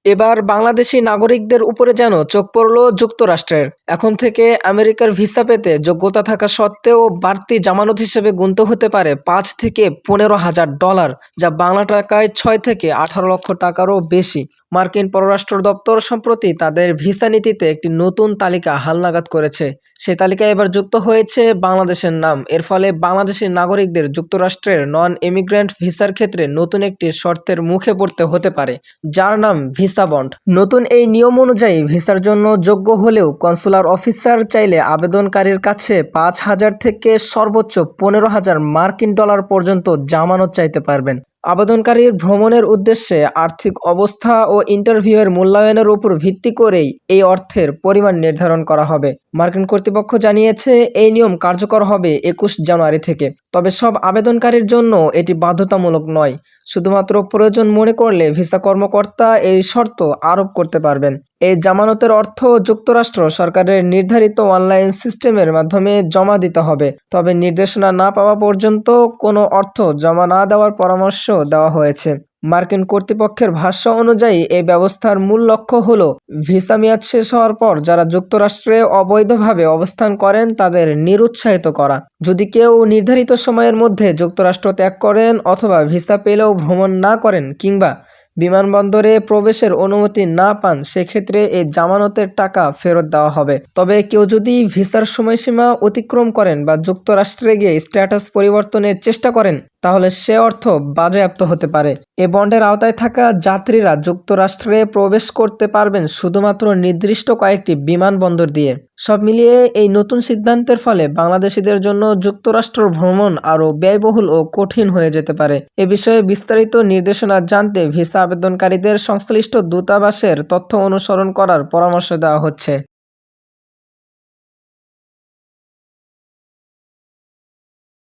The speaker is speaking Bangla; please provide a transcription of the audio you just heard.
এবার বাংলাদেশি নাগরিকদের উপরে যেন চোখ পড়ল যুক্তরাষ্ট্রের। এখন থেকে আমেরিকার ভিসা পেতে যোগ্যতা থাকা সত্ত্বেও বাড়তি জামানত হিসেবে গুনতে হতে পারে ৫ থেকে $১৫,০০০, যা বাংলা টাকায় ৬ থেকে ১৮ লক্ষ টাকারও বেশি। মার্কিন পররাষ্ট্র দপ্তর সম্প্রতি তাদের ভিসা নীতিতে একটি নতুন তালিকা হালনাগাদ করেছে। সেই তালিকায় এবার যুক্ত হয়েছে বাংলাদেশের নাম। এর ফলে বাংলাদেশি নাগরিকদের যুক্তরাষ্ট্রের নন ইমিগ্রেন্ট ভিসার ক্ষেত্রে নতুন একটি শর্তের মুখে পড়তে হতে পারে, যার নাম ভিসা বন্ড। নতুন এই নিয়ম অনুযায়ী ভিসার জন্য যোগ্য হলেও কনসুলার অফিসার চাইলে আবেদনকারীর কাছে ৫,০০০ থেকে সর্বোচ্চ $১৫,০০০ পর্যন্ত জামানত চাইতে পারবেন। আবেদনকারীর ভ্রমণের উদ্দেশ্যে আর্থিক অবস্থা ও ইন্টারভিউয়ের মূল্যায়নের উপর ভিত্তি করেই এই অর্থের পরিমাণ নির্ধারণ করা হবে। মার্কিন কর্তৃপক্ষ জানিয়েছে এই নিয়ম কার্যকর হবে ২১ জানুয়ারি থেকে। তবে সব আবেদনকারীর জন্য এটি বাধ্যতামূলক নয়। শুধুমাত্র প্রয়োজন মনে করলে ভিসা কর্মকর্তা এই শর্ত আরোপ করতে পারবেন। এই জামানতের অর্থ যুক্তরাষ্ট্র সরকারের নির্ধারিত অনলাইন সিস্টেমের মাধ্যমে জমা দিতে হবে। তবে নির্দেশনা না পাওয়া পর্যন্ত কোনো অর্থ জমা না দেওয়ার পরামর্শ দেওয়া হয়েছে। মার্কিন কর্তৃপক্ষের ভাষ্য অনুযায়ী এই ব্যবস্থার মূল লক্ষ্য হল ভিসা মেয়াদ শেষ হওয়ার পর যারা যুক্তরাষ্ট্রে অবৈধভাবে অবস্থান করেন তাদের নিরুৎসাহিত করা। যদি কেউ নির্ধারিত সময়ের মধ্যে যুক্তরাষ্ট্র ত্যাগ করেন অথবা ভিসা পেলেও ভ্রমণ না করেন কিংবা বিমানবন্দরে প্রবেশের অনুমতি না পান, সেক্ষেত্রে এই জামানতের টাকা ফেরত দেওয়া হবে। তবে কেউ যদি ভিসার সময়সীমা অতিক্রম করেন বা যুক্তরাষ্ট্রে গিয়ে স্ট্যাটাস পরিবর্তনের চেষ্টা করেন, তাহলে সে অর্থ বাজেয়াপ্ত হতে পারে। এ বন্ডের আওতায় থাকা যাত্রীরা যুক্তরাষ্ট্রে প্রবেশ করতে পারবেন শুধুমাত্র নির্দিষ্ট কয়েকটি বিমানবন্দর দিয়ে। সব মিলিয়ে এই নতুন সিদ্ধান্তের ফলে বাংলাদেশিদের জন্য যুক্তরাষ্ট্র ভ্রমণ আরও ব্যয়বহুল ও কঠিন হয়ে যেতে পারে। এ বিষয়ে বিস্তারিত নির্দেশনা জানতে ভিসা আবেদনকারীদের সংশ্লিষ্ট দূতাবাসের তথ্য অনুসরণ করার পরামর্শ দেওয়া হচ্ছে।